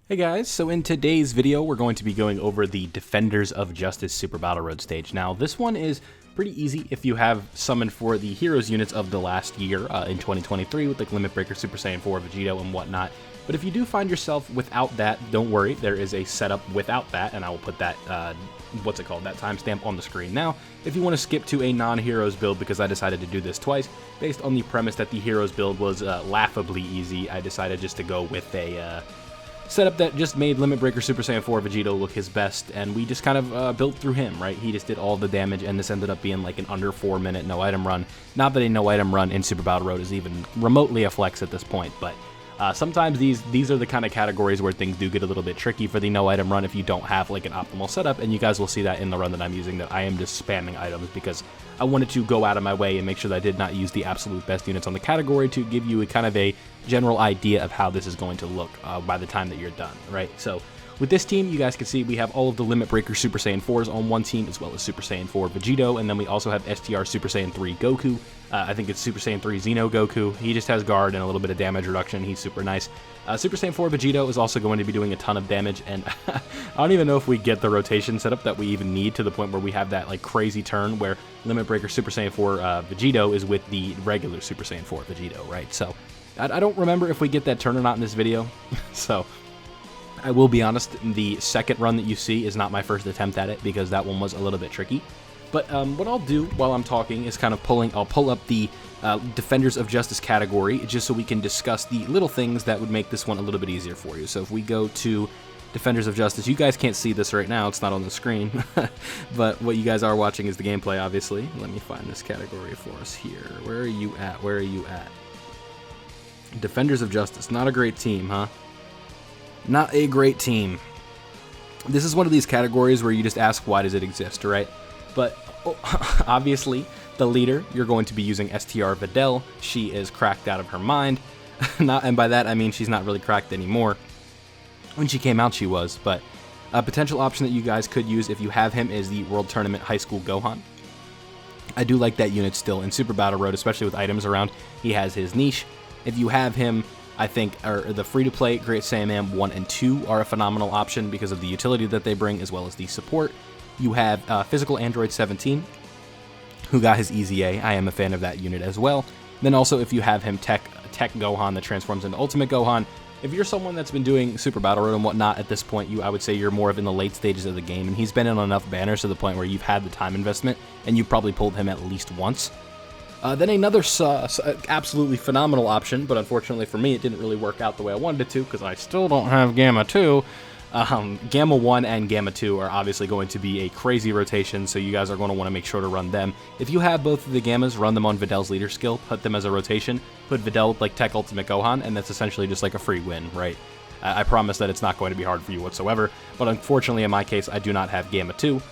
Hey guys, so in today's video we're going to be going over the Defenders of Justice Super Battle Road stage. Now this one is pretty easy if you have summoned for the heroes units of the last year in 2023 with like Limit Breaker, Super Saiyan 4, Vegito, and whatnot. But if you do find yourself without that, don't worry, there is a setup without that, and I will put that, that timestamp on the screen now. If you want to skip to a non-heroes build, because I decided to do this twice, based on the premise that the heroes build was laughably easy, I decided just to go with a setup that just made Limit Breaker Super Saiyan 4 Vegito look his best, and we just kind of built through him, right? He just did all the damage, and this ended up being like an under 4-minute no-item run. Not that a no-item run in Super Battle Road is even remotely a flex at this point, but sometimes these are the kind of categories where things do get a little bit tricky for the no-item run if you don't have like an optimal setup, and you guys will see that in the run that I'm using, that I am just spamming items because I wanted to go out of my way and make sure that I did not use the absolute best units on the category to give you a kind of a general idea of how this is going to look by the time that you're done, right? So with this team, you guys can see we have all of the Limit Breaker Super Saiyan 4s on one team, as well as Super Saiyan 4 Vegito, and then we also have STR Super Saiyan 3 Goku. I think it's Super Saiyan 3 Xeno Goku. He just has guard and a little bit of damage reduction. He's super nice. Super Saiyan 4 Vegito is also going to be doing a ton of damage, and I don't even know if we get the rotation setup that we even need to the point where we have that like crazy turn where Limit Breaker Super Saiyan 4 Vegito is with the regular Super Saiyan 4 Vegito, right? So I don't remember if we get that turn or not in this video, so I will be honest, the second run that you see is not my first attempt at it because that one was a little bit tricky. But what I'll do while I'm talking is kind of I'll pull up the Defenders of Justice category just so we can discuss the little things that would make this one a little bit easier for you. So if we go to Defenders of Justice, you guys can't see this right now, it's not on the screen, but what you guys are watching is the gameplay, obviously. Let me find this category for us here. Where are you at? Where are you at? Defenders of Justice, not a great team, huh? Not a great team. This is one of these categories where you just ask, why does it exist, right? But obviously, the leader, you're going to be using STR Videl. She is cracked out of her mind. And by that, I mean she's not really cracked anymore. When she came out, she was. But a potential option that you guys could use if you have him is the World Tournament High School Gohan. I do like that unit still in Super Battle Road, especially with items around. He has his niche. If you have him, I think the free-to-play Great Saiyaman 1 and 2 are a phenomenal option because of the utility that they bring, as well as the support. You have Physical Android 17, who got his EZA. I am a fan of that unit as well. Then also, if you have him Tech Gohan that transforms into Ultimate Gohan, if you're someone that's been doing Super Battle Road and whatnot at this point, I would say you're more of in the late stages of the game, and he's been in enough banners to the point where you've had the time investment, and you've probably pulled him at least once. Then another absolutely phenomenal option, but unfortunately for me, it didn't really work out the way I wanted it to, because I still don't have Gamma 2. Gamma 1 and Gamma 2 are obviously going to be a crazy rotation, so you guys are going to want to make sure to run them. If you have both of the Gammas, run them on Videl's leader skill, put them as a rotation, put Videl with like Tech Ultimate Gohan, and that's essentially just like a free win, right? I promise that it's not going to be hard for you whatsoever, but unfortunately in my case, I do not have Gamma 2.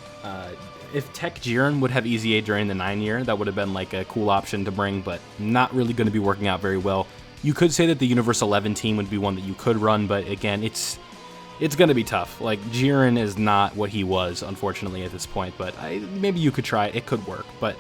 If Tech Jiren would have EZA during the 9-year, that would have been like a cool option to bring, but not really going to be working out very well. You could say that the Universe 11 team would be one that you could run, but again, it's going to be tough. Like, Jiren is not what he was, unfortunately, at this point, but maybe you could try it. It could work, but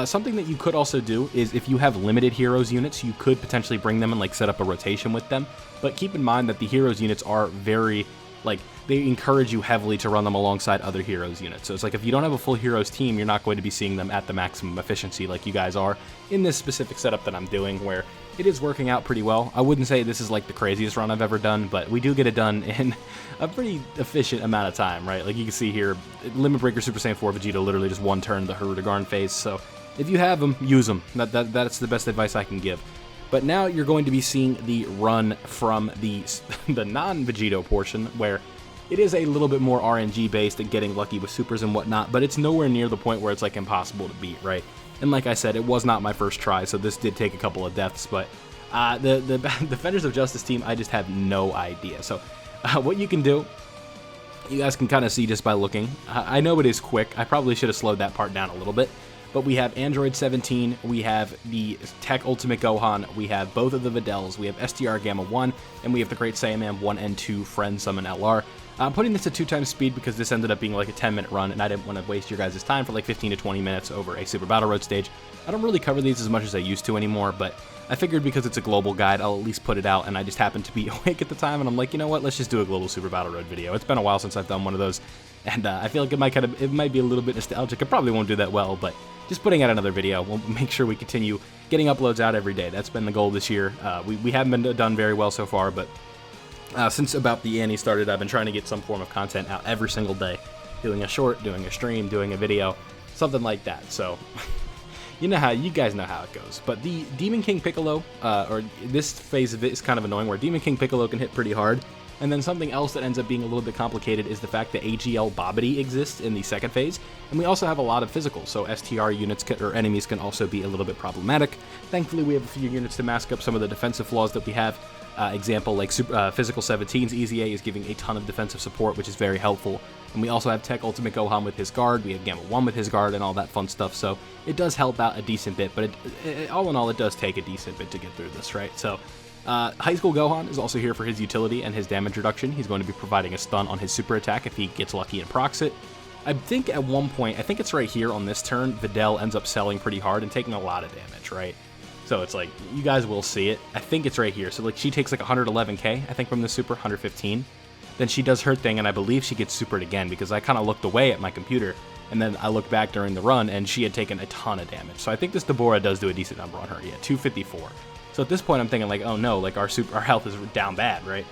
something that you could also do is if you have limited Heroes units, you could potentially bring them and like set up a rotation with them, but keep in mind that the Heroes units are very, like, they encourage you heavily to run them alongside other Heroes units. So it's like if you don't have a full Heroes team, you're not going to be seeing them at the maximum efficiency like you guys are in this specific setup that I'm doing, where it is working out pretty well. I wouldn't say this is like the craziest run I've ever done, but we do get it done in a pretty efficient amount of time, right? Like you can see here, Limit Breaker Super Saiyan 4 Vegito literally just one turn the Harudegarn phase, so if you have them, use them. That's the best advice I can give. But now you're going to be seeing the run from the non-Vegito portion, where it is a little bit more RNG based and getting lucky with supers and whatnot, but it's nowhere near the point where it's like impossible to beat, right? And like I said, it was not my first try, so this did take a couple of deaths, but the Defenders of Justice team, I just have no idea. So what you can do, you guys can kind of see just by looking. I know it is quick. I probably should have slowed that part down a little bit, but we have Android 17, we have the Tech Ultimate Gohan, we have both of the Videls, we have STR Gamma 1, and we have the Great Saiyaman 1 and 2 Friend Summon LR. I'm putting this at 2x speed because this ended up being like a 10-minute run, and I didn't want to waste your guys' time for like 15 to 20 minutes over a Super Battle Road stage. I don't really cover these as much as I used to anymore, but I figured because it's a global guide, I'll at least put it out, and I just happened to be awake at the time, and I'm like, you know what, let's just do a global Super Battle Road video. It's been a while since I've done one of those, and I feel like it might be a little bit nostalgic. I probably won't do that well, but just putting out another video, we'll make sure we continue getting uploads out every day. That's been the goal this year. We haven't been done very well so far, but since about the Annie started, I've been trying to get some form of content out every single day, doing a short, doing a stream, doing a video, something like that. So you guys know how it goes. But the Demon King Piccolo, or this phase of it is kind of annoying, where Demon King Piccolo can hit pretty hard. And then something else that ends up being a little bit complicated is the fact that AGL Bobbity exists in the second phase, and we also have a lot of physicals, so STR units or enemies can also be a little bit problematic. Thankfully, we have a few units to mask up some of the defensive flaws that we have. Example, like Physical 17's Easy A is giving a ton of defensive support, which is very helpful. And we also have Tech Ultimate Gohan with his guard, we have Gamma 1 with his guard, and all that fun stuff, so it does help out a decent bit, but all in all, it does take a decent bit to get through this, right? So High School Gohan is also here for his utility and his damage reduction. He's going to be providing a stun on his super attack if he gets lucky and procs it. I think at one point, I think it's right here on this turn, Videl ends up selling pretty hard and taking a lot of damage, right? So it's like, you guys will see it. I think it's right here. So like she takes like 111k, I think, from the super, 115. Then she does her thing, and I believe she gets supered again because I kind of looked away at my computer, and then I looked back during the run, and she had taken a ton of damage. So I think this Deborah does do a decent number on her. Yeah, 254. So at this point, I'm thinking like, oh no, like our health is down bad, right?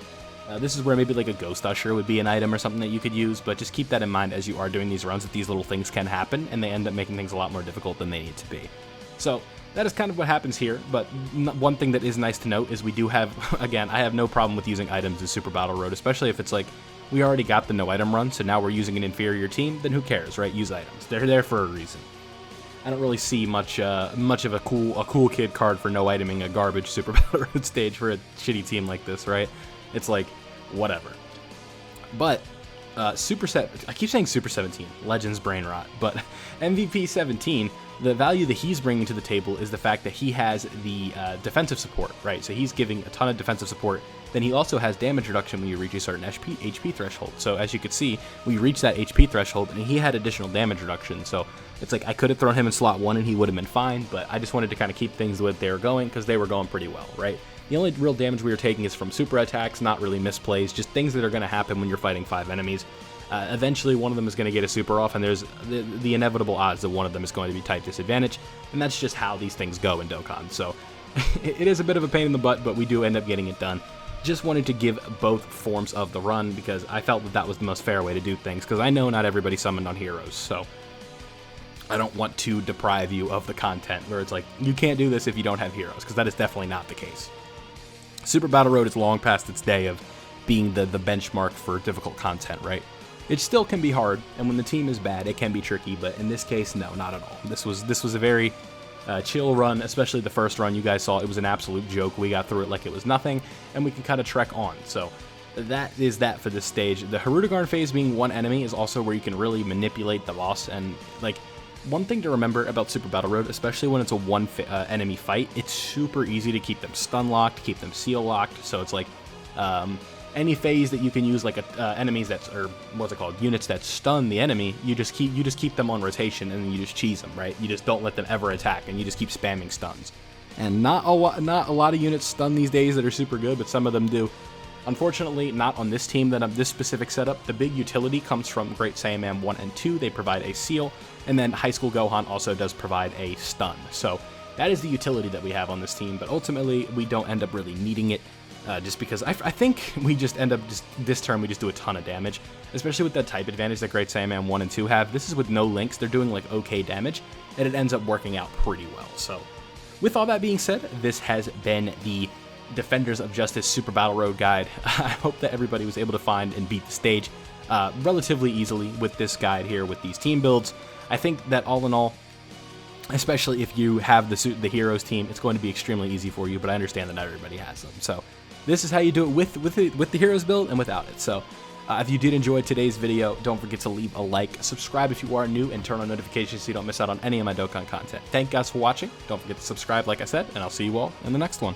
This is where maybe like a Ghost Usher would be an item or something that you could use, but just keep that in mind as you are doing these runs, that these little things can happen, and they end up making things a lot more difficult than they need to be. So that is kind of what happens here, but one thing that is nice to note is we do have, again, I have no problem with using items in Super Battle Road, especially if it's like, we already got the no item run, so now we're using an inferior team, then who cares, right? Use items. They're there for a reason. I don't really see much of a cool kid card for no iteming a garbage Super Battle Road stage for a shitty team like this, right? It's like, whatever. But I keep saying Super 17, Legends Brain Rot, but MVP 17, the value that he's bringing to the table is the fact that he has the defensive support, right? So he's giving a ton of defensive support. Then he also has damage reduction when you reach a certain HP threshold. So as you can see, we reached that HP threshold, and he had additional damage reduction. So it's like I could have thrown him in slot 1 and he would have been fine, but I just wanted to kind of keep things the way they were going because they were going pretty well, right? The only real damage we were taking is from super attacks, not really misplays, just things that are going to happen when you're fighting 5 enemies. Eventually, one of them is going to get a super off, and there's the inevitable odds that one of them is going to be type disadvantage, and that's just how these things go in Dokkan. So it is a bit of a pain in the butt, but we do end up getting it done. Just wanted to give both forms of the run because I felt that that was the most fair way to do things, because I know not everybody summoned on heroes, so I don't want to deprive you of the content where it's like, you can't do this if you don't have heroes, because that is definitely not the case. Super Battle Road is long past its day of being the benchmark for difficult content, right? It still can be hard, and when the team is bad, it can be tricky, but in this case, no, not at all. This was a very chill run, especially the first run. You guys saw it was an absolute joke. We got through it like it was nothing, and we can kind of trek on. So that is that for this stage. The Harudegarn phase being one enemy is also where you can really manipulate the boss, and like, one thing to remember about Super Battle Road, especially when it's a one enemy fight, it's super easy to keep them stun locked, keep them seal locked. So it's like any phase that you can use, like enemies units that stun the enemy, you just keep them on rotation, and then you just cheese them, right? You just don't let them ever attack, and you just keep spamming stuns. And not a lot of units stun these days that are super good, but some of them do. Unfortunately, not on this team, this specific setup. The big utility comes from Great Saiyaman 1 and 2. They provide a seal, and then High School Gohan also does provide a stun. So that is the utility that we have on this team, but ultimately we don't end up really needing it, just because I think we just end up, this turn we just do a ton of damage, especially with that type advantage that Great Saiyaman 1 and 2 have. This is with no links. They're doing like okay damage, and it ends up working out pretty well. So with all that being said, this has been the Defenders of Justice Super Battle Road guide. I hope that everybody was able to find and beat the stage relatively easily with this guide here with these team builds. I think that all in all, especially if you have the Heroes team, it's going to be extremely easy for you, but I understand that not everybody has them. So this is how you do it with the Heroes build and without it. So If you did enjoy today's video, don't forget to leave a like, subscribe if you are new, and turn on notifications so you don't miss out on any of my Dokkan content. Thank you guys for watching. Don't forget to subscribe, like I said, and I'll see you all in the next one.